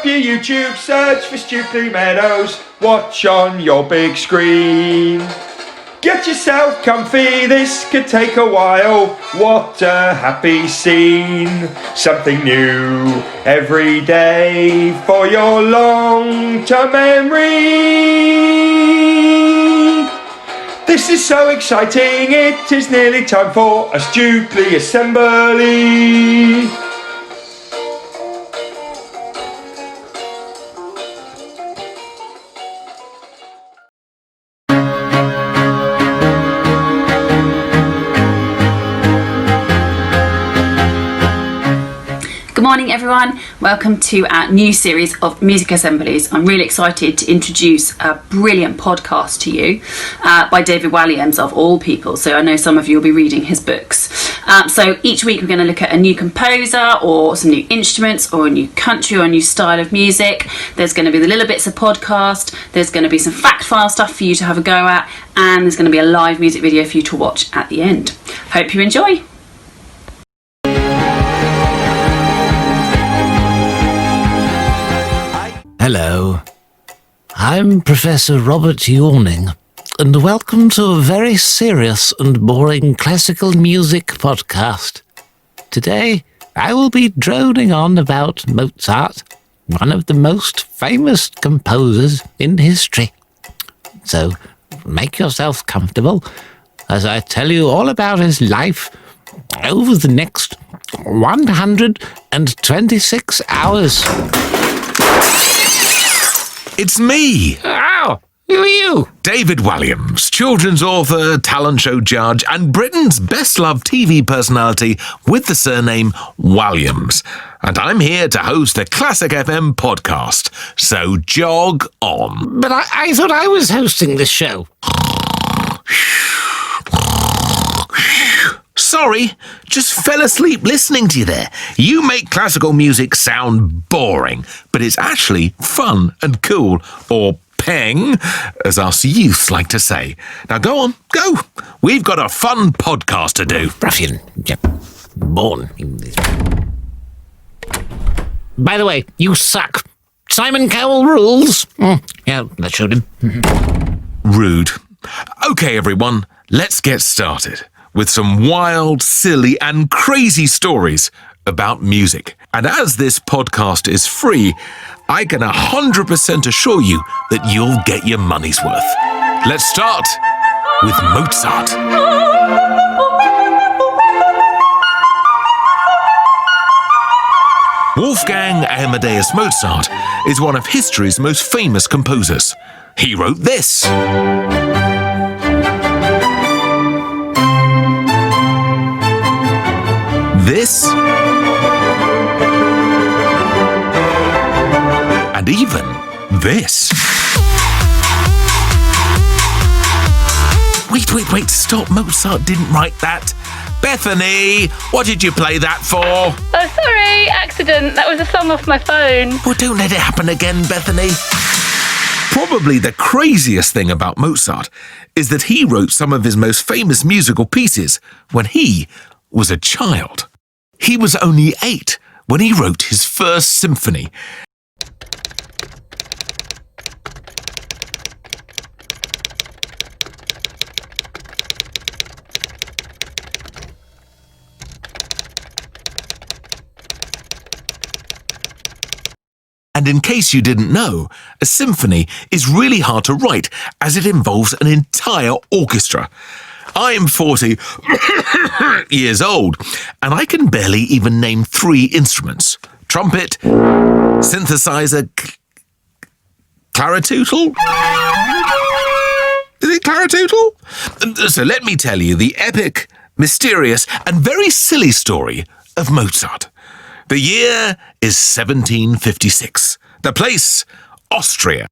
up your YouTube, search for Stukeley Meadows, watch on your big screen. Get yourself comfy, this could take a while, what a happy scene. Something new every day for your long-term memory. This is so exciting, it is nearly time for a Stukeley assembly. Good morning everyone, welcome to our new series of music assemblies. I'm really excited to introduce a brilliant podcast to you by David Walliams of all people, so I know some of you will be reading his books. So each week we're going to look at a new composer or some new instruments or a new country or a new style of music. There's going to be the little bits of podcast, there's going to be some fact file stuff for you to have a go at, and there's going to be a live music video for you to watch at the end. Hope you enjoy. Hello, I'm Professor Robert Yawning, and welcome to a very serious and boring classical music podcast. Today, I will be droning on about Mozart, one of the most famous composers in history. So, make yourself comfortable as I tell you all about his life over the next 126 hours. It's me! Oh, who are you? David Walliams, children's author, talent show judge, and Britain's best-loved TV personality with the surname Walliams. And I'm here to host the Classic FM podcast, so jog on. But I thought I was hosting this show. Sorry, just fell asleep listening to you there. You make classical music sound boring, but it's actually fun and cool, or peng, as us youths like to say. Now go on, go. We've got a fun podcast to do. Ruffian. Yep. Born. By the way, you suck. Simon Cowell rules. Yeah, that showed him. Rude. Okay, everyone, let's get started with some wild, silly, and crazy stories about music. And as this podcast is free, I can 100% assure you that you'll get your money's worth. Let's start with Mozart. Wolfgang Amadeus Mozart is one of history's most famous composers. He wrote this. This, and even this. Wait, stop. Mozart didn't write that. Bethany, what did you play that for? Oh, sorry, accident. That was a song off my phone. Well, don't let it happen again, Bethany. Probably the craziest thing about Mozart is that he wrote some of his most famous musical pieces when he was a child. He was only 8 when he wrote his first symphony. And in case you didn't know, a symphony is really hard to write as it involves an entire orchestra. I'm 40 years old, and I can barely even name 3 instruments. Trumpet, synthesizer, claritootle? Is it claritootle? So let me tell you the epic, mysterious, and very silly story of Mozart. The year is 1756. The place, Austria.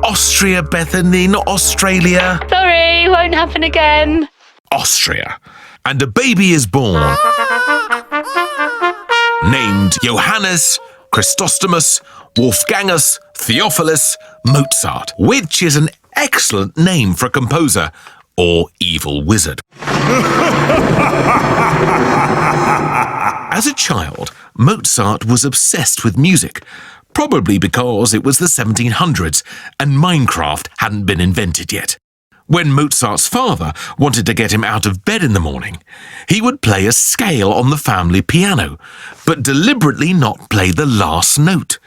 Austria, Bethany, not Australia. Sorry, won't happen again. Austria. And a baby is born. Named Johannes Chrysostomus Wolfgangus Theophilus Mozart, which is an excellent name for a composer or evil wizard. As a child, Mozart was obsessed with music, probably because it was the 1700s and Minecraft hadn't been invented yet. When Mozart's father wanted to get him out of bed in the morning, he would play a scale on the family piano, but deliberately not play the last note.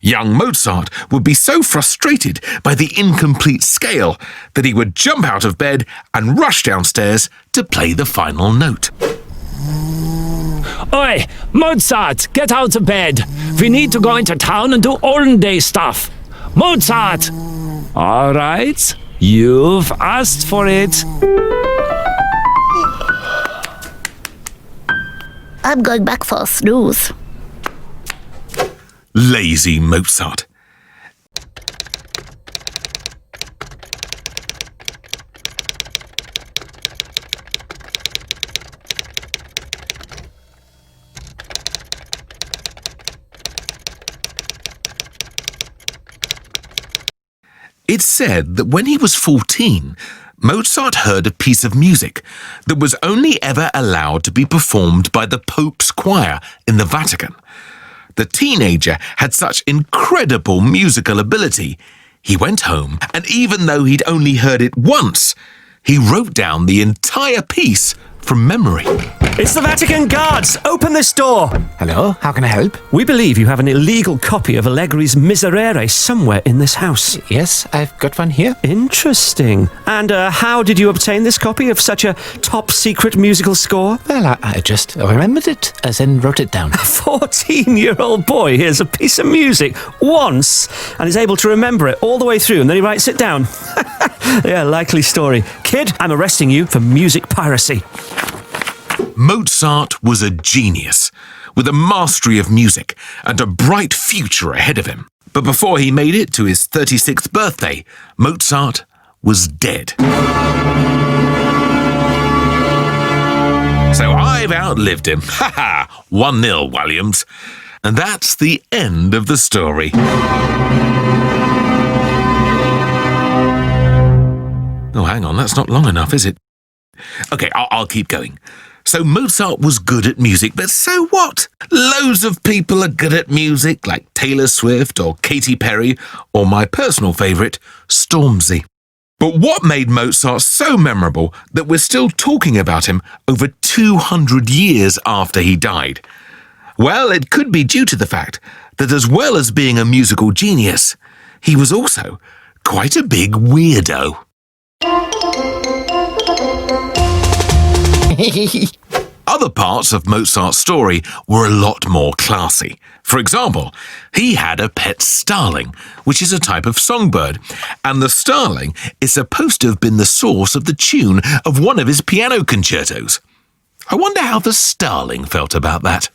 Young Mozart would be so frustrated by the incomplete scale that he would jump out of bed and rush downstairs to play the final note. Oi, Mozart, get out of bed. We need to go into town and do olden day stuff. Mozart! All right, you've asked for it. I'm going back for a snooze. Lazy Mozart. It's said that when he was 14, Mozart heard a piece of music that was only ever allowed to be performed by the Pope's choir in the Vatican. The teenager had such incredible musical ability, he went home, and even though he'd only heard it once, he wrote down the entire piece from memory. It's the Vatican Guards! Open this door! Hello, how can I help? We believe you have an illegal copy of Allegri's Miserere somewhere in this house. Yes, I've got one here. Interesting. And how did you obtain this copy of such a top-secret musical score? Well, I just remembered it, as in wrote it down. A 14-year-old boy hears a piece of music once and is able to remember it all the way through, and then he writes it down. Yeah, likely story. Kid, I'm arresting you for music piracy. Mozart was a genius, with a mastery of music and a bright future ahead of him. But before he made it to his 36th birthday, Mozart was dead. So I've outlived him. Ha ha! 1-0, Williams. And that's the end of the story. Oh, hang on, that's not long enough, is it? Okay, I'll keep going. So Mozart was good at music, but so what? Loads of people are good at music, like Taylor Swift or Katy Perry, or my personal favourite, Stormzy. But what made Mozart so memorable that we're still talking about him over 200 years after he died? Well, it could be due to the fact that as well as being a musical genius, he was also quite a big weirdo. Other parts of Mozart's story were a lot more classy. For example, he had a pet starling, which is a type of songbird, and the starling is supposed to have been the source of the tune of one of his piano concertos. I wonder how the starling felt about that.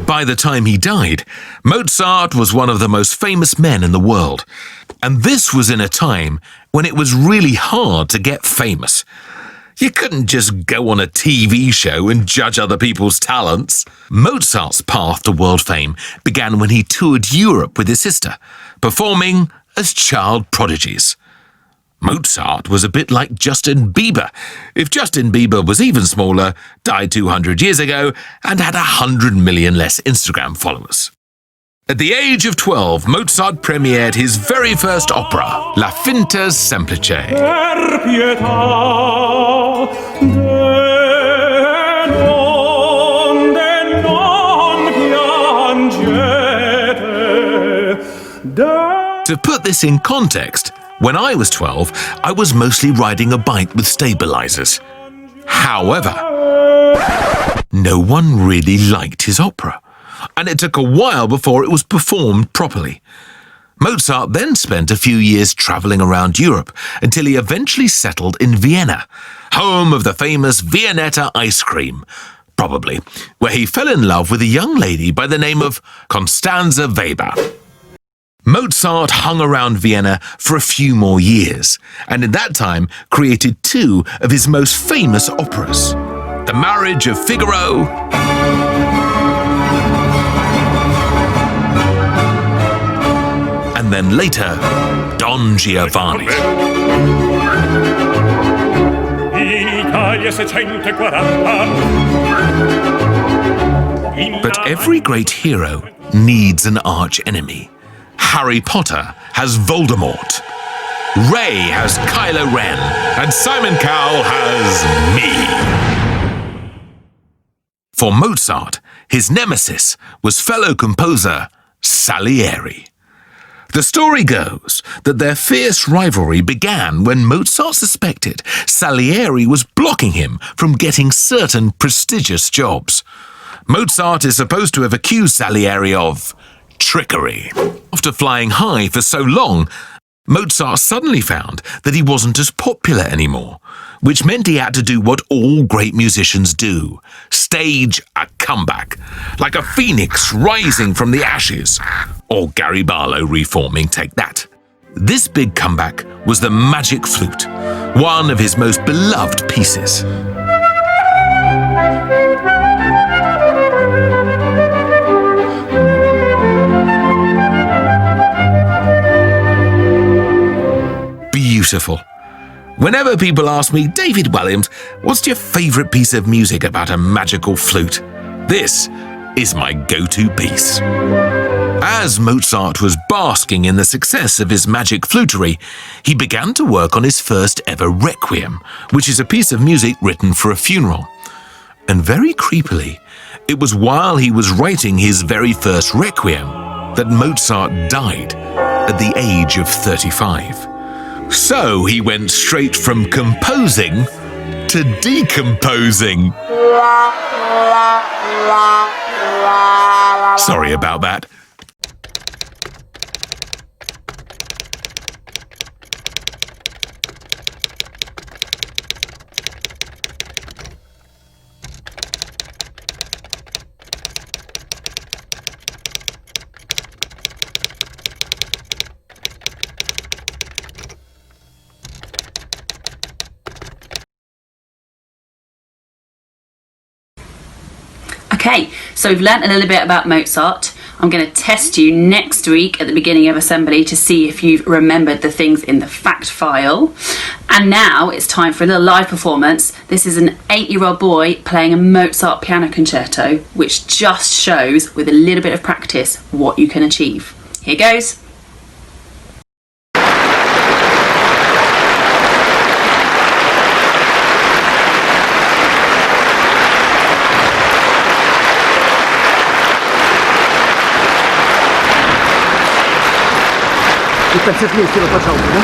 By the time he died, Mozart was one of the most famous men in the world. And this was in a time when it was really hard to get famous. You couldn't just go on a TV show and judge other people's talents. Mozart's path to world fame began when he toured Europe with his sister, performing as child prodigies. Mozart was a bit like Justin Bieber. If Justin Bieber was even smaller, died 200 years ago, and had 100 million less Instagram followers. At the age of 12, Mozart premiered his very first opera, La Finta Semplice. To put this in context, when I was 12, I was mostly riding a bike with stabilizers. However, no one really liked his opera, and it took a while before it was performed properly. Mozart then spent a few years traveling around Europe until he eventually settled in Vienna, home of the famous Viennetta ice cream, probably, where he fell in love with a young lady by the name of Constanze Weber. Mozart hung around Vienna for a few more years, and in that time created two of his most famous operas, The Marriage of Figaro and then later, Don Giovanni. But every great hero needs an arch-enemy. Harry Potter has Voldemort, Ray has Kylo Ren, and Simon Cowell has me. For Mozart, his nemesis was fellow composer Salieri. The story goes that their fierce rivalry began when Mozart suspected Salieri was blocking him from getting certain prestigious jobs. Mozart is supposed to have accused Salieri of trickery. After flying high for so long, Mozart suddenly found that he wasn't as popular anymore, which meant he had to do what all great musicians do: stage a comeback, like a phoenix rising from the ashes, or Gary Barlow reforming Take That. This big comeback was the Magic Flute, one of his most beloved pieces. Beautiful. Whenever people ask me, David Walliams, what's your favourite piece of music about a magical flute? This is my go-to piece. As Mozart was basking in the success of his magic flutery, he began to work on his first ever requiem, which is a piece of music written for a funeral. And very creepily, it was while he was writing his very first requiem that Mozart died at the age of 35. So he went straight from composing to decomposing. Sorry about that. Okay, so we've learnt a little bit about Mozart. I'm going to test you next week at the beginning of assembly to see if you've remembered the things in the fact file. And now it's time for a little live performance. This is an 8-year-old boy playing a Mozart piano concerto, which just shows, with a little bit of practice, what you can achieve. Here goes. Tak se změstí do počátku, ne?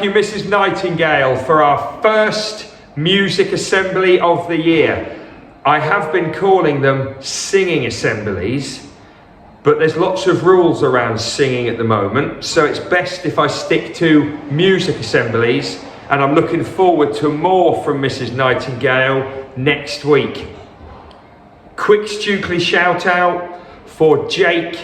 Thank you, Mrs. Nightingale, for our first music assembly of the year. I have been calling them singing assemblies, but there's lots of rules around singing at the moment, so it's best if I stick to music assemblies, and I'm looking forward to more from Mrs. Nightingale next week. Quick Stukeley shout out for Jake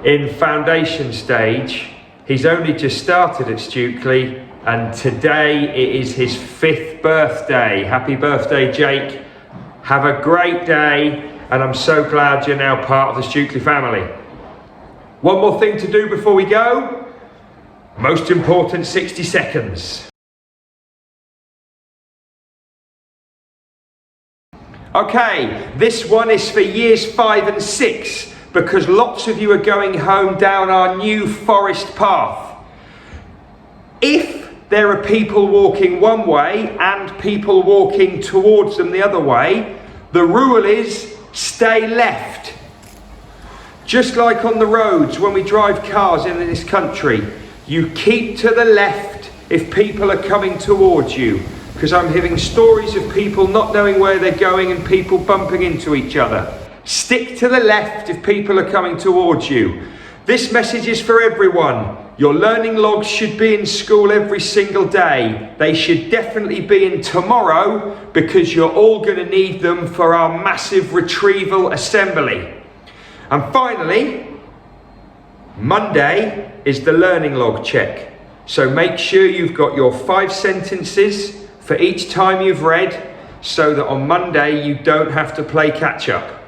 in foundation stage. He's only just started at Stukeley, and today it is his 5th birthday. Happy birthday, Jake. Have a great day, and I'm so glad you're now part of the Stukeley family. One more thing to do before we go. Most important 60 seconds. Okay, this one is for years 5 and 6, because lots of you are going home down our new forest path. If there are people walking one way and people walking towards them the other way, the rule is stay left. Just like on the roads when we drive cars in this country, you keep to the left if people are coming towards you, because I'm hearing stories of people not knowing where they're going and people bumping into each other. Stick to the left if people are coming towards you. This message is for everyone. Your learning logs should be in school every single day. They should definitely be in tomorrow, because you're all going to need them for our massive retrieval assembly. And finally, Monday is the learning log check. So make sure you've got your 5 sentences for each time you've read, so that on Monday you don't have to play catch up.